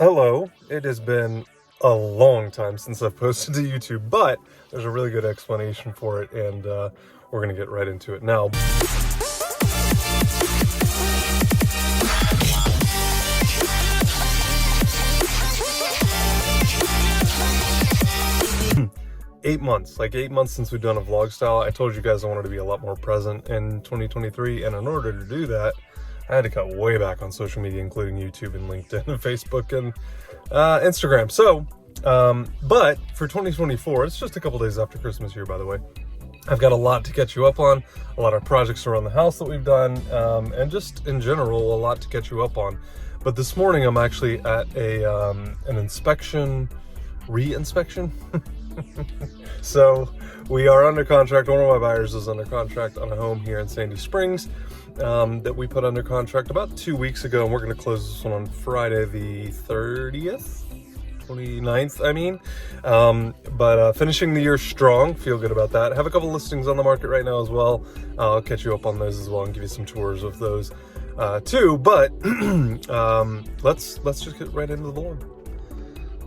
Hello, it has been a long time since I've posted to YouTube, but there's a really good explanation for it, and we're gonna get right into it now. 8 months, like 8 months since we've done a vlog style. I told you guys I wanted to be a lot more present in 2023, and in order to do that, I had to cut way back on social media, including YouTube and LinkedIn and Facebook and Instagram. So, but for 2024, it's just a couple days after Christmas here, by the way. I've got a lot to catch you up on, a lot of projects around the house that we've done, and just in general, a lot to catch you up on. But this morning, I'm actually at an inspection, re-inspection. So we are under contract. One of my buyers is under contract on a home here in Sandy Springs that we put under contract about 2 weeks ago, and we're going to close this one on Friday the 29th, I mean. But finishing the year strong, feel good about that. I have a couple listings on the market right now as well. I'll catch you up on those as well and give you some tours of those too. But let's just get right into the vlog.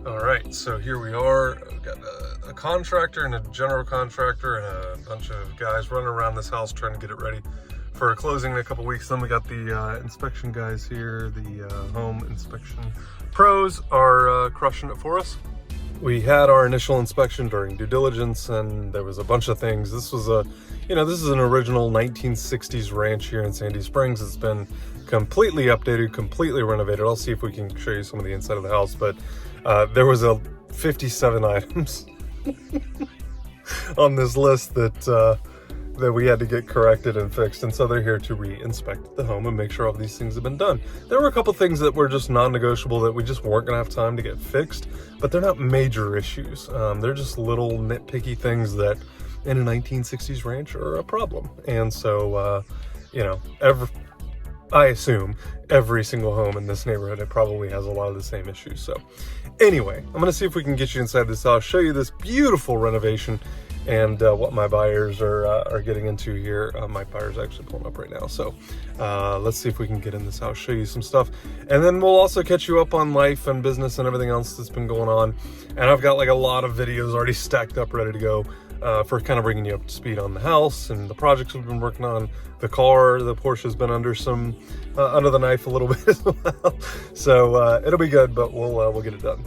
All right, so here we are. We've got a contractor and a general contractor and a bunch of guys running around this house trying to get it ready for a closing in a couple weeks. Then we got the inspection guys here. The home inspection pros are crushing it for us. We had our initial inspection during due diligence, and there was a bunch of things. This was this is an original 1960s ranch here in Sandy Springs. It's been completely updated, completely renovated. I'll see if we can show you some of the inside of the house, but there was 57 items on this list that we had to get corrected and fixed, and so they're here to re-inspect the home and make sure all these things have been done. There were a couple things that were just non-negotiable that we just weren't gonna have time to get fixed, but they're not major issues. They're just little nitpicky things that in a 1960s ranch are a problem. And so I assume every single home in this neighborhood, it probably has a lot of the same issues. So anyway, I'm gonna see if we can get you inside this house, show you this beautiful renovation and what my buyers are getting into here. My buyer's actually pulling up right now. So let's see if we can get in this house, show you some stuff. And then we'll also catch you up on life and business and everything else that's been going on. And I've got like a lot of videos already stacked up, ready to go for kind of bringing you up to speed on the house and the projects we've been working on. The car, the Porsche's been under the knife a little bit as well. So it'll be good, but we'll get it done.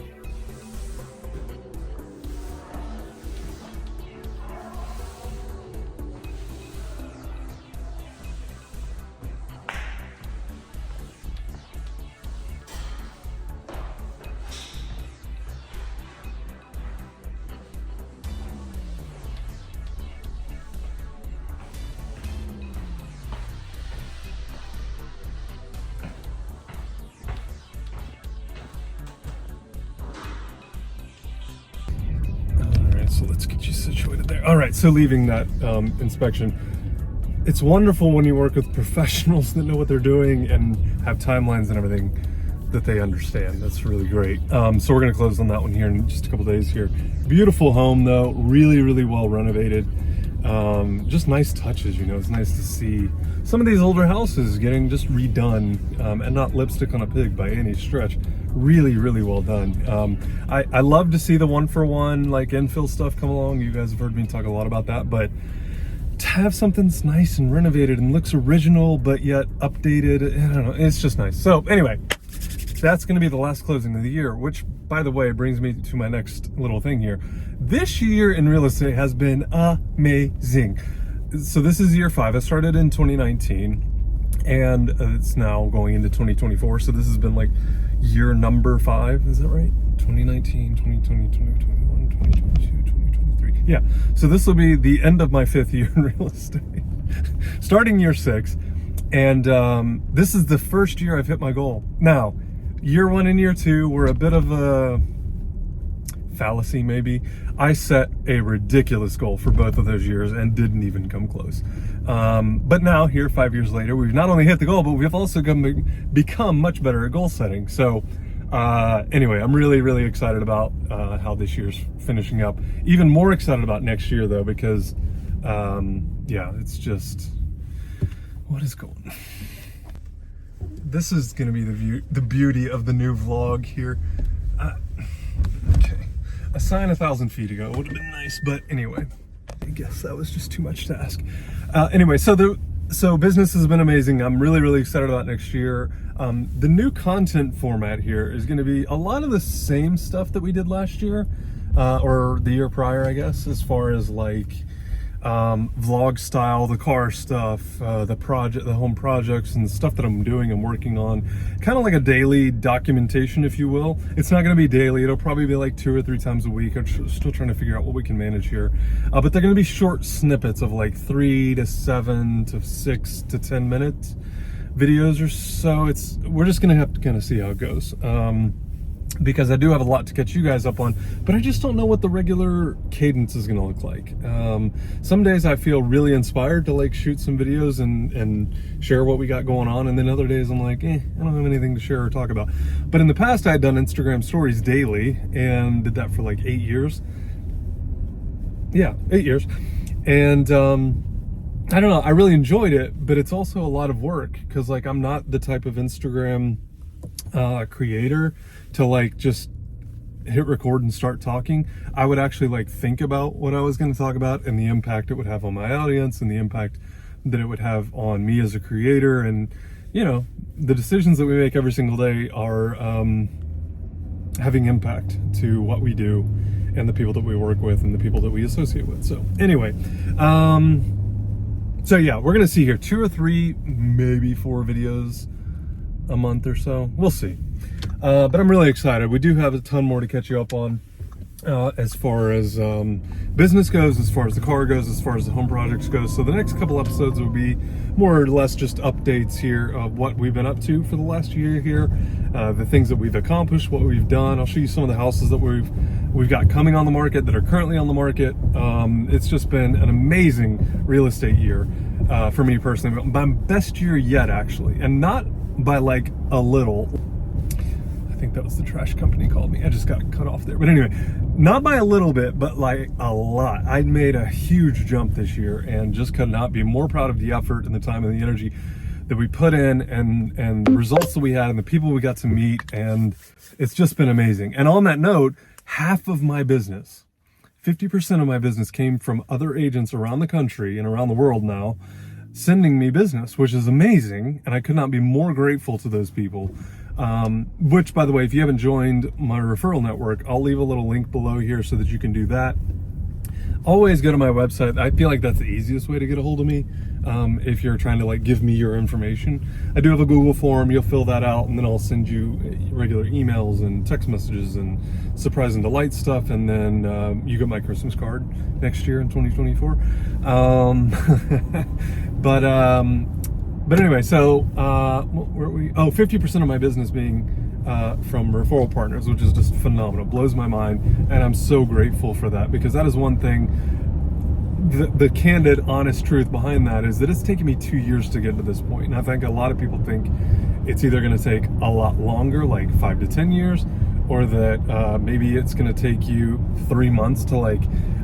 So let's get you situated there. All right, so leaving that inspection, it's wonderful when you work with professionals that know what they're doing and have timelines and everything that they understand. That's really great. So we're gonna close on that one here in just a couple days here. Beautiful home though, really, really well renovated. Just nice touches, it's nice to see some of these older houses getting just redone and not lipstick on a pig by any stretch. Really, really well done. I love to see the one-for-one like infill stuff come along. You guys have heard me talk a lot about that, but to have something that's nice and renovated and looks original but yet updated, I don't know, it's just nice. So anyway, that's going to be the last closing of the year, which, by the way, brings me to my next little thing here. This year in real estate has been amazing. So this is year 5. I started in 2019 and it's now going into 2024. So this has been like year number 5. Is that right? 2019, 2020, 2021, 2022, 2023. Yeah. So this will be the end of my 5th year in real estate, starting year 6. And this is the first year I've hit my goal. Now, year 1 and year 2 were a bit of a fallacy, maybe. I set a ridiculous goal for both of those years and didn't even come close. But now, here 5 years later, we've not only hit the goal, but we've also become much better at goal setting. So anyway, I'm really, really excited about how this year's finishing up. Even more excited about next year, though, because yeah, it's just, what is going on? this is gonna be the beauty of the new vlog here. Okay, a sign 1,000 feet ago would have been nice, but anyway, I guess that was just too much to ask. Anyway, so business has been amazing. I'm really excited about next year. The new content format here is going to be a lot of the same stuff that we did last year, or the year prior, I guess, as far as like vlog style, the car stuff, the home projects and the stuff that I'm doing and working on, kind of like a daily documentation, if you will. It's not going to be daily. It'll probably be like 2 or 3 times a week. I'm still trying to figure out what we can manage here, but they're going to be short snippets of like 3 to 7 to 6 to 10 minutes videos or so. We're just going to have to kind of see how it goes. Because I do have a lot to catch you guys up on, but I just don't know what the regular cadence is going to look like. Some days I feel really inspired to like shoot some videos and share what we got going on, and then other days I'm like, I don't have anything to share or talk about. But in the past I had done Instagram stories daily and did that for like 8 years. Yeah, 8 years. And I don't know, I really enjoyed it, but it's also a lot of work because like I'm not the type of Instagram creator to like just hit record and start talking. I would actually like think about what I was going to talk about and the impact it would have on my audience and the impact that it would have on me as a creator. And you know, the decisions that we make every single day are having impact to what we do and the people that we work with and the people that we associate with. So anyway, so yeah, we're gonna see here 2 or 3, maybe 4 videos a month or so. We'll see. But I'm really excited. We do have a ton more to catch you up on as far as business goes, as far as the car goes, as far as the home projects goes. So the next couple episodes will be more or less just updates here of what we've been up to for the last year here, the things that we've accomplished, what we've done. I'll show you some of the houses that we've got coming on the market, that are currently on the market. It's just been an amazing real estate year for me personally. My best year yet, actually, and not by like a little. I think that was the trash company called me. I just got cut off there. But anyway, not by a little bit, but like a lot. I made a huge jump this year and just could not be more proud of the effort and the time and the energy that we put in and the results that we had and the people we got to meet. And it's just been amazing. And on that note, half of my business, 50% of my business came from other agents around the country and around the world now sending me business, which is amazing. And I could not be more grateful to those people. Which, by the way, if you haven't joined my referral network, I'll leave a little link below here so that you can do that. Always go to my website. I feel like that's the easiest way to get a hold of me. If you're trying to like give me your information, I do have a Google form. You'll fill that out and then I'll send you regular emails and text messages and surprise and delight stuff. And then, you get my Christmas card next year in 2024. But anyway, so where are we? Oh, 50% of my business being from referral partners, which is just phenomenal. Blows my mind, and I'm so grateful for that, because that is one thing. The candid, honest truth behind that is that it's taken me 2 years to get to this point, and I think a lot of people think it's either going to take a lot longer, like 5 to 10 years, or that maybe it's going to take you 3 months to like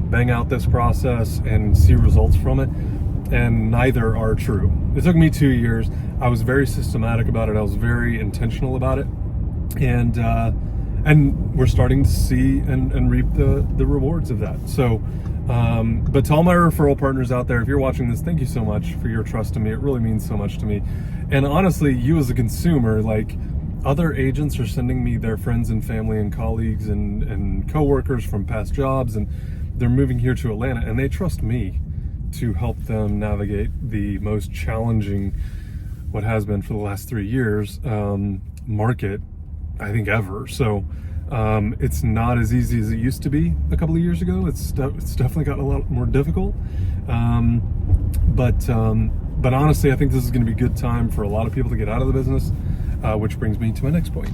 bang out this process and see results from it. And neither are true. It took me 2 years. I was very systematic about it. I was very intentional about it, and we're starting to see and reap the rewards of that. So, but to all my referral partners out there, if you're watching this, thank you so much for your trust in me. It really means so much to me. And honestly, you as a consumer, like, other agents are sending me their friends and family and colleagues and coworkers from past jobs, and they're moving here to Atlanta, and they trust me to help them navigate the most challenging, what has been for the last 3 years, market, I think, ever. So it's not as easy as it used to be a couple of years ago. It's definitely gotten a lot more difficult. But honestly, I think this is going to be a good time for a lot of people to get out of the business, which brings me to my next point.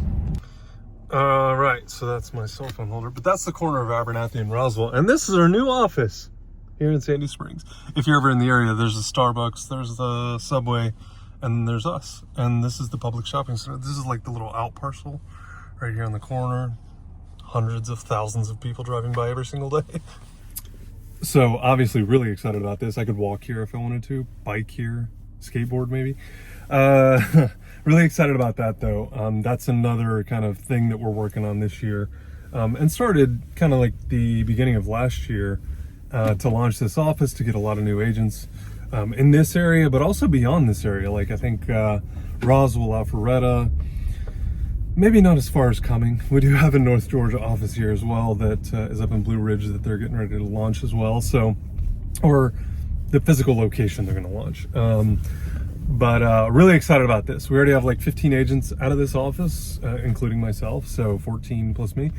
Right, so that's my cell phone holder, but that's the corner of Abernathy and Roswell, and this is our new office here in Sandy Springs. If you're ever in the area, there's a Starbucks, there's the Subway, and there's us. And this is the public shopping center. This is like the little out parcel right here on the corner. Hundreds of thousands of people driving by every single day. So obviously really excited about this. I could walk here if I wanted to, bike here, skateboard maybe. Really excited about that though. That's another kind of thing that we're working on this year, and started kind of like the beginning of last year, to launch this office, to get a lot of new agents in this area, but also beyond this area. Like I think Roswell, Alpharetta, maybe not as far as coming. We do have a North Georgia office here as well that is up in Blue Ridge that they're getting ready to launch as well. So, or the physical location they're going to launch. But really excited about this. We already have like 15 agents out of this office, including myself, so 14 plus me.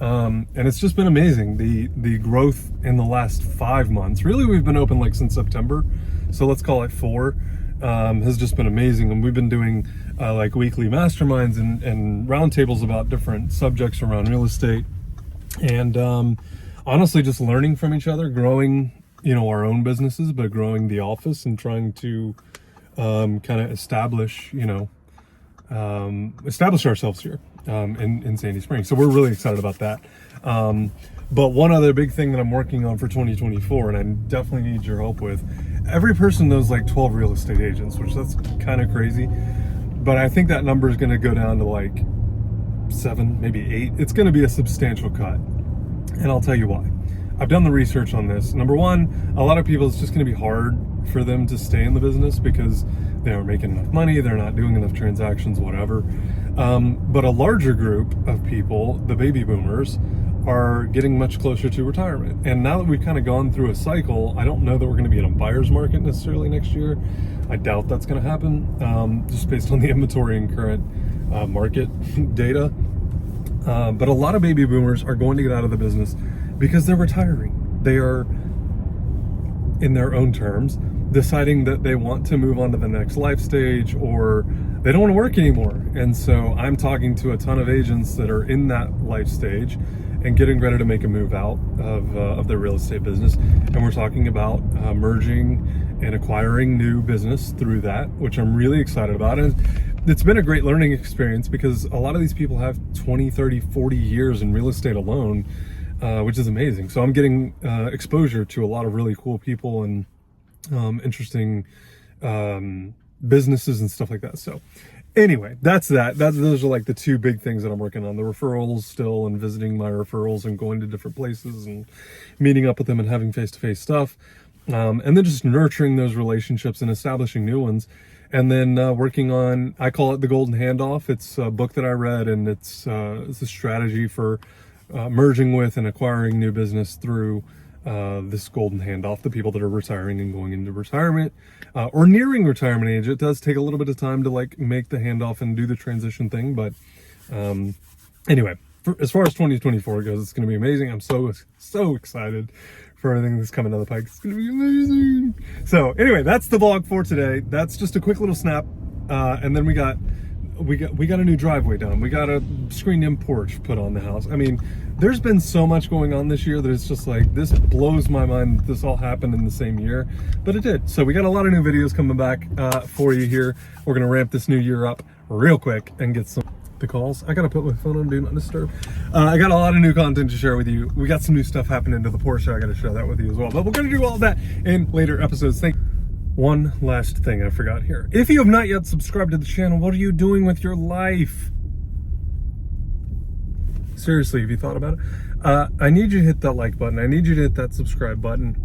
And it's just been amazing. The growth in the last 5 months, really we've been open like since September, so let's call it 4, has just been amazing. And we've been doing like weekly masterminds and roundtables about different subjects around real estate. And honestly, just learning from each other, growing, you know, our own businesses, but growing the office and trying to kind of establish, you know, establish ourselves here in Sandy Springs. So we're really excited about that. But one other big thing that I'm working on for 2024, and I definitely need your help with, every person knows like 12 real estate agents, which that's kind of crazy. But I think that number is going to go down to like 7, maybe 8. It's going to be a substantial cut. And I'll tell you why. I've done the research on this. Number one, a lot of people, it's just going to be hard for them to stay in the business because they aren't making enough money, they're not doing enough transactions, whatever. But a larger group of people, the baby boomers, are getting much closer to retirement. And now that we've kind of gone through a cycle, I don't know that we're going to be in a buyer's market necessarily next year. I doubt that's going to happen, just based on the inventory and current market data. But a lot of baby boomers are going to get out of the business because they're retiring. They are, in their own terms, deciding that they want to move on to the next life stage, or they don't want to work anymore. And so I'm talking to a ton of agents that are in that life stage and getting ready to make a move out of their real estate business. And we're talking about merging and acquiring new business through that, which I'm really excited about. And it's been a great learning experience because a lot of these people have 20, 30, 40 years in real estate alone, which is amazing. So I'm getting exposure to a lot of really cool people and interesting businesses and stuff like that. So anyway, those are like the 2 big things that I'm working on: the referrals still, and visiting my referrals and going to different places and meeting up with them and having face-to-face stuff, and then just nurturing those relationships and establishing new ones. And then working on, I call it the golden handoff. It's a book that I read, and it's a strategy for merging with and acquiring new business through this golden handoff, the people that are retiring and going into retirement, or nearing retirement age. It does take a little bit of time to like make the handoff and do the transition thing. But anyway, as far as 2024 goes, it's going to be amazing. I'm so excited for everything that's coming down the pike. It's going to be amazing. So anyway, that's the vlog for today. That's just a quick little snap. And then we got a new driveway done. We got a screened-in porch put on the house. I mean, there's been so much going on this year that it's just like, this blows my mind that this all happened in the same year, but it did. So we got a lot of new videos coming back for you here. We're gonna ramp this new year up real quick and get some the calls. I gotta put my phone on do not disturb. I got a lot of new content to share with you. We got some new stuff happening to the Porsche. I gotta share that with you as well, but we're gonna do all of that in later episodes. One last thing I forgot here. If you have not yet subscribed to the channel, what are you doing with your life? Seriously, have you thought about it? I need you to hit that like button. I need you to hit that subscribe button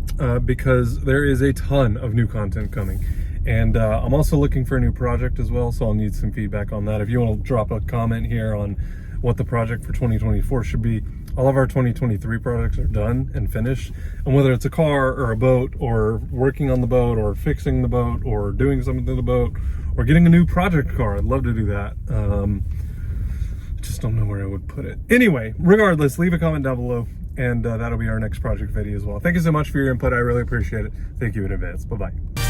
because there is a ton of new content coming. And I'm also looking for a new project as well, so I'll need some feedback on that. If you want to drop a comment here on what the project for 2024 should be. All of our 2023 projects are done and finished. And whether it's a car or a boat, or working on the boat, or fixing the boat, or doing something to the boat, or getting a new project car, I'd love to do that. I just don't know where I would put it. Anyway, regardless, leave a comment down below, and that'll be our next project video as well. Thank you so much for your input. I really appreciate it. Thank you in advance. Bye-bye.